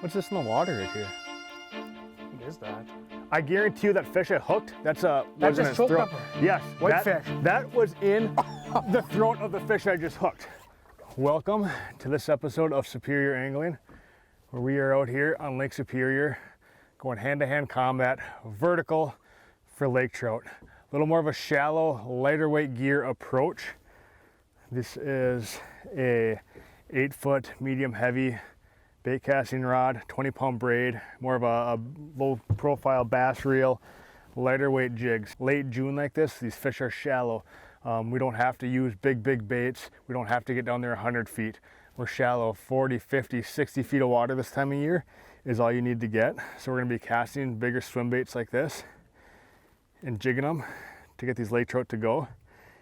What's this in the water right here? What is that? I guarantee you that fish I hooked, that's just choke pepper. Yes. White fish. That was in the throat of the fish I just hooked. Welcome to this episode of Superior Angling, where we are out here on Lake Superior, going hand-to-hand combat, vertical for lake trout. A little more of a shallow, lighter weight gear approach. This is a 8-foot medium heavy bait casting rod, 20-pound braid, more of a low profile bass reel, lighter weight jigs. Late June like this, these fish are shallow. We don't have to use big baits. We don't have to get down there 100 feet. We're shallow, 40, 50, 60 feet of water this time of year is all you need to get. So we're gonna be casting bigger swim baits like this and jigging them to get these lake trout to go.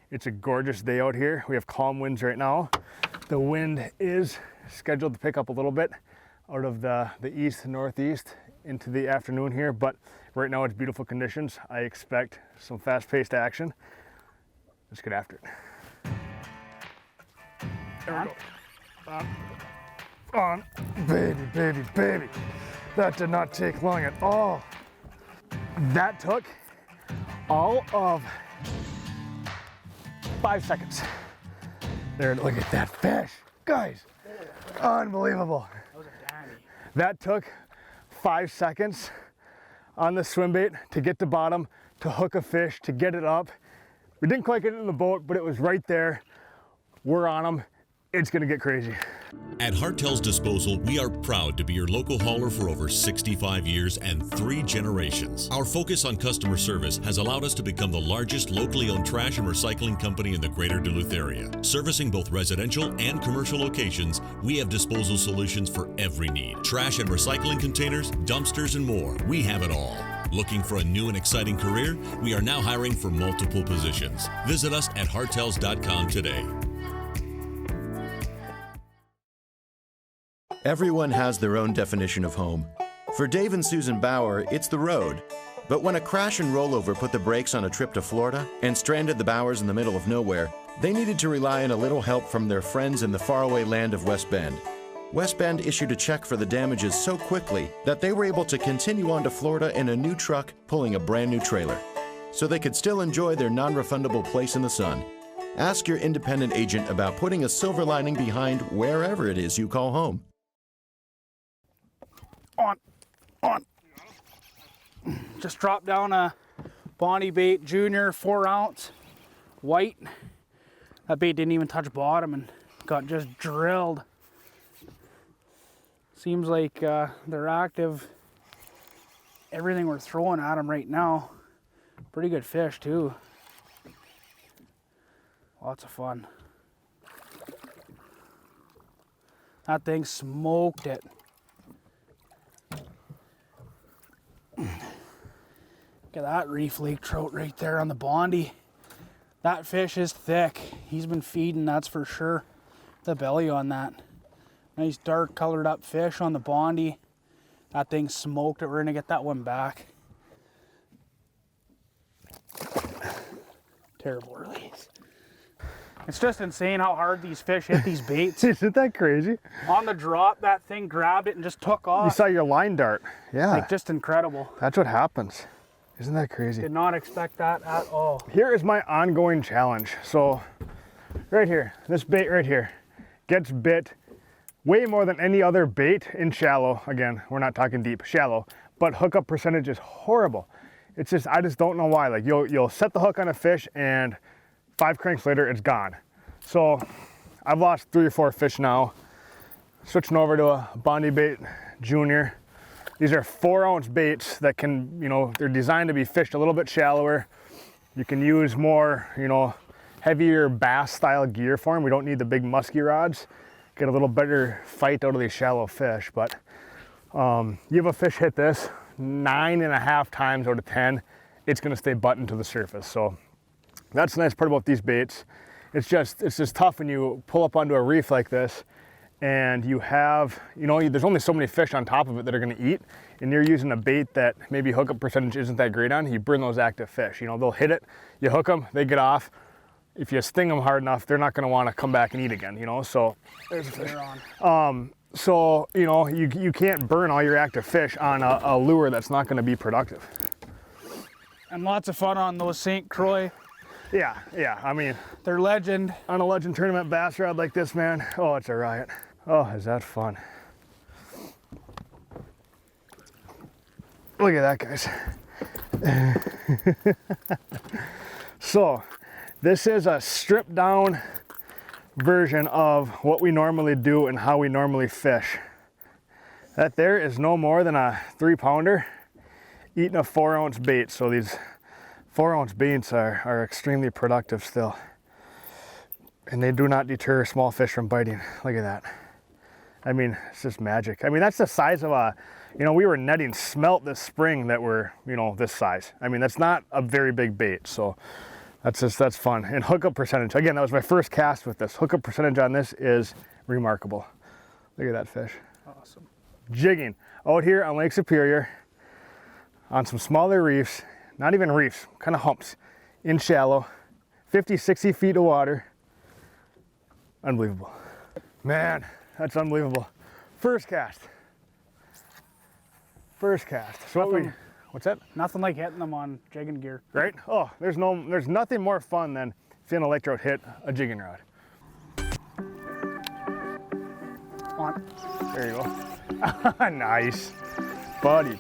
It's a gorgeous day out here. We have calm winds right now. The wind is scheduled to pick up a little bit out of the east and northeast into the afternoon here, but right now it's beautiful conditions. I expect some fast-paced action. Let's get after it. There we go. On. Baby. That did not take long at all. That took all of 5 seconds. There, look at that fish. Guys, unbelievable. That was a dandy. That took 5 seconds on the swim bait to get to bottom, to hook a fish, to get it up. We didn't quite get it in the boat, but it was right there. We're on them. It's gonna get crazy. At Hartel's Disposal, we are proud to be your local hauler for over 65 years and 3 generations. Our focus on customer service has allowed us to become the largest locally owned trash and recycling company in the greater Duluth area. Servicing both residential and commercial locations, we have disposal solutions for every need. Trash and recycling containers, dumpsters, and more. We have it all. Looking for a new and exciting career? We are now hiring for multiple positions. Visit us at hartels.com today. Everyone has their own definition of home. For Dave and Susan Bauer, it's the road. But when a crash and rollover put the brakes on a trip to Florida and stranded the Bauers in the middle of nowhere, they needed to rely on a little help from their friends in the faraway land of West Bend. West Bend issued a check for the damages so quickly that they were able to continue on to Florida in a new truck pulling a brand new trailer, so they could still enjoy their non-refundable place in the sun. Ask your independent agent about putting a silver lining behind wherever it is you call home. On. Just dropped down a Bonnie bait junior 4-ounce white. That bait didn't even touch bottom and got just drilled. Seems like they're active. Everything we're throwing at them right now. Pretty good fish too. Lots of fun. That thing smoked it. Look at that reef lake trout right there on the Bondy. That fish is thick. He's been feeding, that's for sure. The belly on that. Nice dark colored up fish on the Bondy. That thing smoked it. We're gonna get that one back. Terrible release. It's just insane how hard these fish hit these baits. Isn't that crazy? On the drop, that thing grabbed it and just took off. You saw your line dart. Yeah. Like, just incredible. That's what happens. Isn't that crazy? Did not expect that at all. Here is my ongoing challenge. So right here, this bait right here gets bit way more than any other bait in shallow. Again, we're not talking deep, shallow, but hookup percentage is horrible. It's just, I just don't know why. Like you'll set the hook on a fish and 5 cranks later, it's gone. So I've lost 3 or 4 fish now. Switching over to a Bondy bait junior. These are 4-ounce baits that can, they're designed to be fished a little bit shallower. You can use more, heavier bass style gear for them. We don't need the big musky rods. Get a little better fight out of these shallow fish. But you have a fish hit this 9.5 times out of 10, it's gonna stay buttoned to the surface. So that's the nice part about these baits. It's just tough when you pull up onto a reef like this and you have, there's only so many fish on top of it that are gonna eat, and you're using a bait that maybe hookup percentage isn't that great on, you burn those active fish. They'll hit it, you hook them, they get off. If you sting them hard enough, they're not gonna wanna come back and eat again, So there's a fish. So, you know, you can't burn all your active fish on a lure that's not going to be productive. And lots of fun on those St. Croix. Yeah, I mean, They're legend. on a legend tournament bass rod like this, man, oh, it's a riot. Oh, is that fun. Look at that, guys. So, this is a stripped down version of what we normally do and how we normally fish. That there is no more than a 3-pounder eating a 4-ounce bait. So these 4-ounce baits are extremely productive still. And they do not deter small fish from biting. Look at that. I mean, it's just magic. I mean, that's the size of a, you know, we were netting smelt this spring that were, you know, this size. I mean, that's not a very big bait. So that's fun. And hookup percentage, again, that was my first cast with this. Hookup percentage on this is remarkable. Look at that fish. Awesome. Jigging out here on Lake Superior on some smaller reefs, not even reefs, kind of humps, in shallow, 50, 60 feet of water. Unbelievable. Man, that's unbelievable. First cast. So what's that? Nothing like hitting them on jigging gear. Right? Oh, there's nothing more fun than seeing a lake trout hit a jigging rod. On. There you go. Nice. Buddy.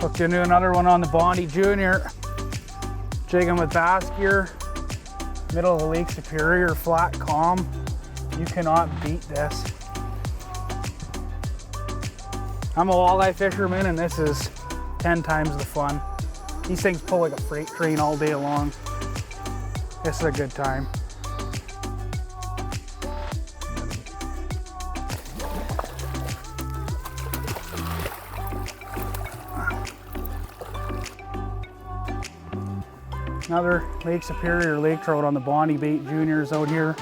Hooked into another one on the Bondies Junior. Jigging with bass gear. Middle of the Lake Superior, flat calm. You cannot beat this. I'm a walleye fisherman and this is 10 times the fun. These things pull like a freight train all day long. This is a good time. Another Lake Superior lake trout on the Bondies bait juniors out here.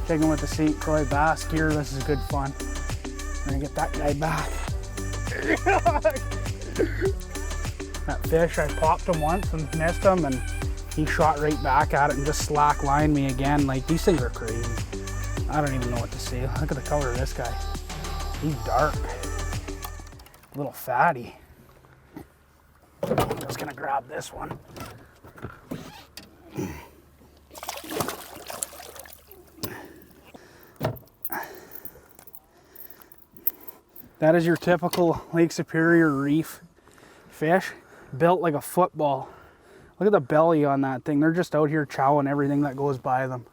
Jigging with the St. Croix bass gear. This is good fun. We're gonna get that guy back. That fish, I popped him once and missed him, and he shot right back at it and just slack lined me again. Like, these things are crazy. I don't even know what to say. Look at the color of this guy. He's dark. A little fatty. I'm just gonna grab this one. That is your typical Lake Superior reef fish, built like a football. Look at the belly on that thing. They're just out here chowing everything that goes by them.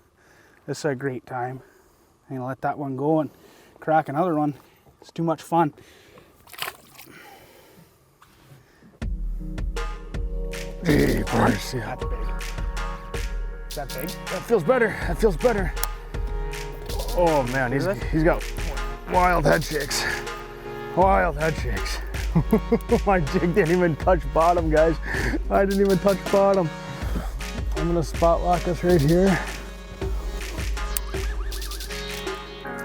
This is a great time. I'm gonna let that one go and crack another one. It's too much fun. Hey, Bryce, yeah. That's big. Is that big? That feels better. Oh man, he's got wild head shakes. My jig didn't even touch bottom, guys. I didn't even touch bottom. I'm gonna spot lock us right here.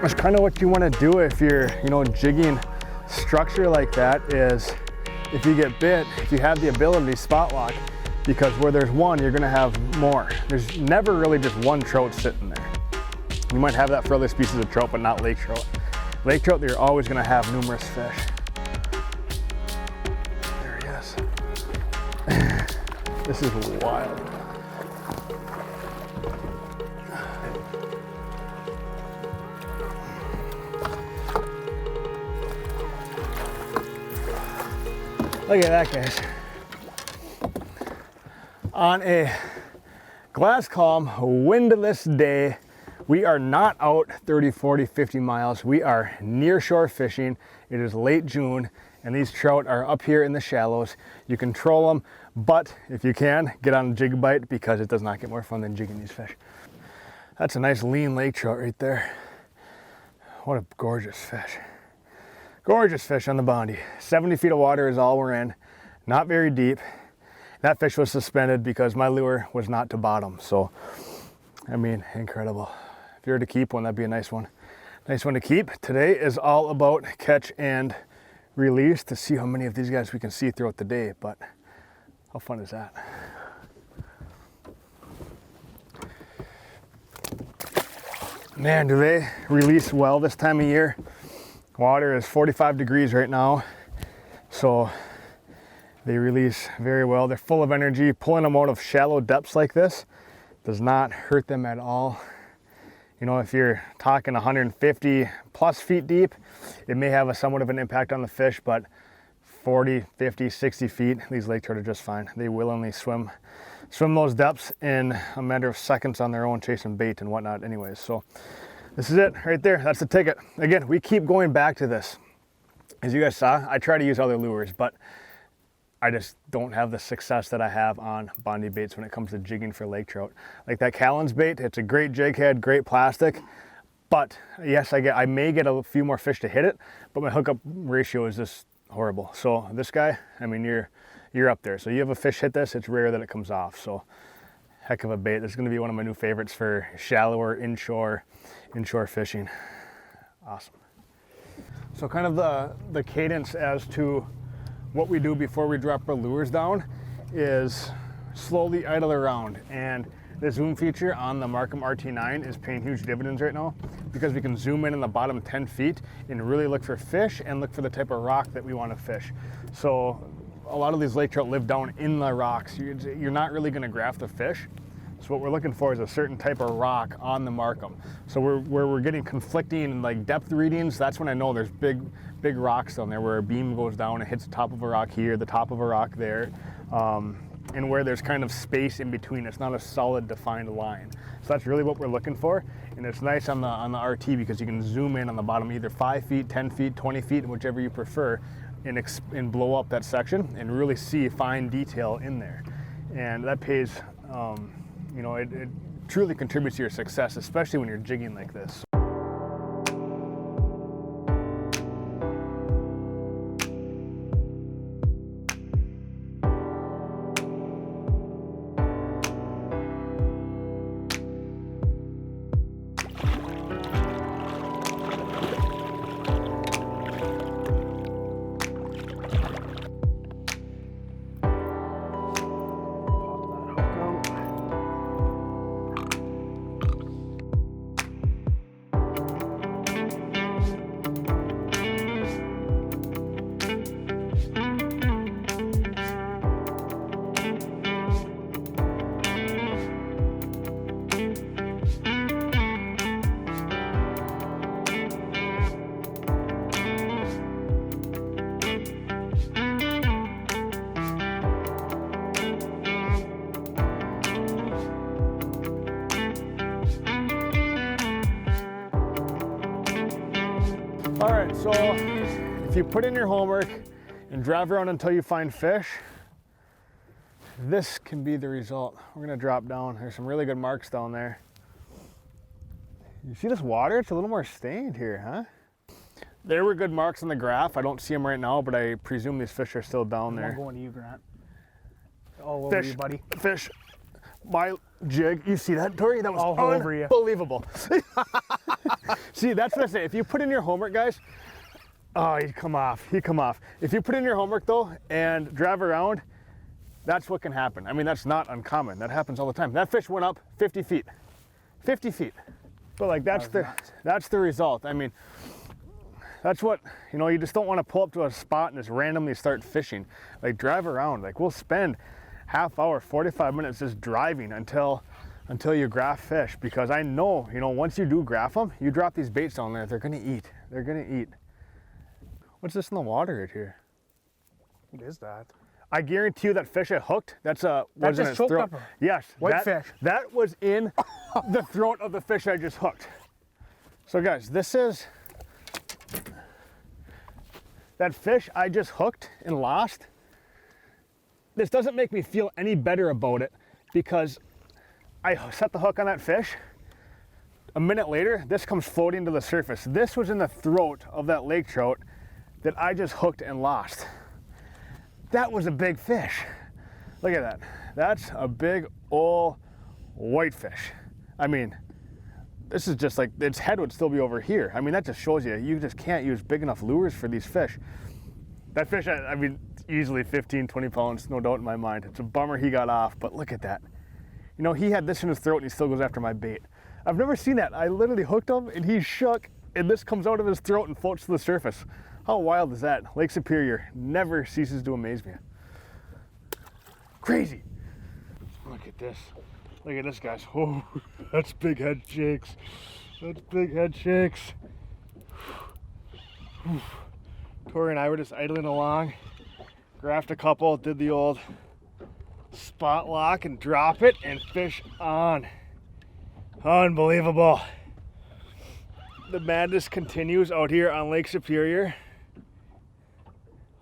That's kind of what you want to do if you're, you know, jigging structure like that, is if you get bit, if you have the ability to spot lock, because where there's one, you're gonna have more. There's never really just one trout sitting there. You might have that for other species of trout, but not lake trout. Lake trout, you're always gonna have numerous fish. There he is. This is wild. Look at that, guys. On a glass calm, windless day, we are not out 30, 40, 50 miles. We are near shore fishing. It is late June, and these trout are up here in the shallows. You can troll them, but if you can, get on a jig bite, because it does not get more fun than jigging these fish. That's a nice lean lake trout right there. What a gorgeous fish. Gorgeous fish on the Bondies. 70 feet of water is all we're in. Not very deep. That fish was suspended because my lure was not to bottom. So, I mean, incredible. If you were to keep one, that'd be a nice one. Nice one to keep. Today is all about catch and release, to see how many of these guys we can see throughout the day. But how fun is that? Man, do they release well this time of year. Water is 45 degrees right now, so they release very well. They're full of energy. Pulling them out of shallow depths like this does not hurt them at all. You know, if you're talking 150 plus feet deep, it may have somewhat of an impact on the fish, but 40, 50, 60 feet, these lake trout are just fine. They willingly swim those depths in a matter of seconds on their own, chasing bait and whatnot anyways. So this is it right there. That's the ticket. Again, we keep going back to this. As you guys saw, I try to use other lures, but I just don't have the success that I have on Bondi baits when it comes to jigging for lake trout. Like that Callan's bait, it's a great jig head, great plastic, but yes, I may get a few more fish to hit it, but my hookup ratio is just horrible. So this guy, I mean, you're up there. So you have a fish hit this, it's rare that it comes off. So heck of a bait. This is gonna be one of my new favorites for shallower inshore fishing. Awesome. So kind of the cadence as to what we do before we drop our lures down is slowly idle around, and the zoom feature on the Markham RT9 is paying huge dividends right now because we can zoom in the bottom 10 feet and really look for fish and look for the type of rock that we want to fish. So a lot of these lake trout live down in the rocks. You're not really going to graph the fish. So what we're looking for is a certain type of rock on the Markham. So where we're getting conflicting like depth readings, that's when I know there's big rocks down there where a beam goes down and hits the top of a rock here, the top of a rock there, and where there's kind of space in between. It's not a solid defined line. So that's really what we're looking for. And it's nice on the RT because you can zoom in on the bottom either 5 feet, 10 feet, 20 feet, whichever you prefer, and blow up that section and really see fine detail in there. And that pays, you know, it truly contributes to your success, especially when you're jigging like this. All right, so if you put in your homework and drive around until you find fish, this can be the result. We're gonna drop down. There's some really good marks down there. You see this water? It's a little more stained here, huh? There were good marks on the graph. I don't see them right now, but I presume these fish are still down there. I'm going to you, Grant. All over you, buddy. Fish. My jig. You see that, Tori? That was all over you. Unbelievable. See, that's what I say. If you put in your homework, guys, oh, he'd come off. He'd come off. If you put in your homework, though, and drive around, that's what can happen. I mean, that's not uncommon. That happens all the time. That fish went up 50 feet. 50 feet. But, like, that's the result. I mean, that's what, you know, you just don't want to pull up to a spot and just randomly start fishing. Like, drive around. Like, we'll spend half hour, 45 minutes just driving until you graph fish, because I know, you know, once you do graph them, you drop these baits down there, they're gonna eat. They're gonna eat. What's this in the water right here? What is that? I guarantee you that fish I hooked, that's a, That's was in just its choke throat. pepper. Yes. Fish. That was in the throat of the fish I just hooked. So guys, this is that fish I just hooked and lost. This doesn't make me feel any better about it because I set the hook on that fish. A minute later, this comes floating to the surface. This was in the throat of that lake trout that I just hooked and lost. That was a big fish. Look at that. That's a big old whitefish. I mean, this is just like, its head would still be over here. I mean, that just shows you just can't use big enough lures for these fish. That fish, I mean, easily 15, 20 pounds, no doubt in my mind. It's a bummer he got off, but look at that. You know, he had this in his throat and he still goes after my bait. I've never seen that. I literally hooked him and he shook and this comes out of his throat and floats to the surface. How wild is that? Lake Superior never ceases to amaze me. Crazy. Look at this. Look at this, guys. Oh, that's big head shakes. That's big head shakes. Tori and I were just idling along, grabbed a couple, did the old spot lock and drop it and fish on. Unbelievable. The madness continues out here on Lake Superior.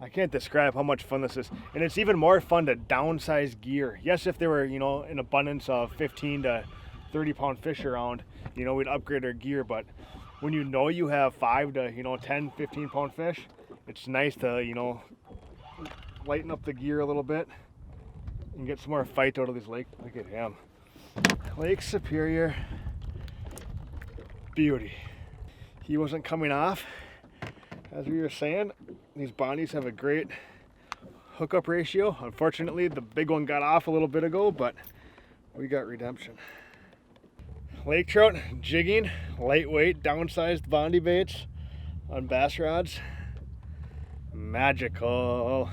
I can't describe how much fun this is. And it's even more fun to downsize gear. Yes, if there were, you know, an abundance of 15 to 30 pound fish around, you know, we'd upgrade our gear. But when you know you have 5 to, you know, 10, 15 pound fish, it's nice to, you know, lighten up the gear a little bit and get some more fight out of this lake. Look at him. Lake Superior, beauty. He wasn't coming off. As we were saying, these Bondies have a great hookup ratio. Unfortunately, the big one got off a little bit ago, but we got redemption. Lake trout, jigging, lightweight, downsized Bondi baits on bass rods. Magical.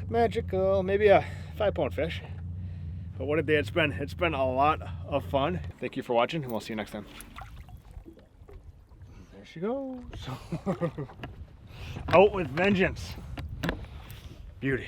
Magical. Maybe a 5 pound fish. But what a day it's been. It's been a lot of fun. Thank you for watching, and we'll see you next time. There she goes. Out with vengeance. Beauty.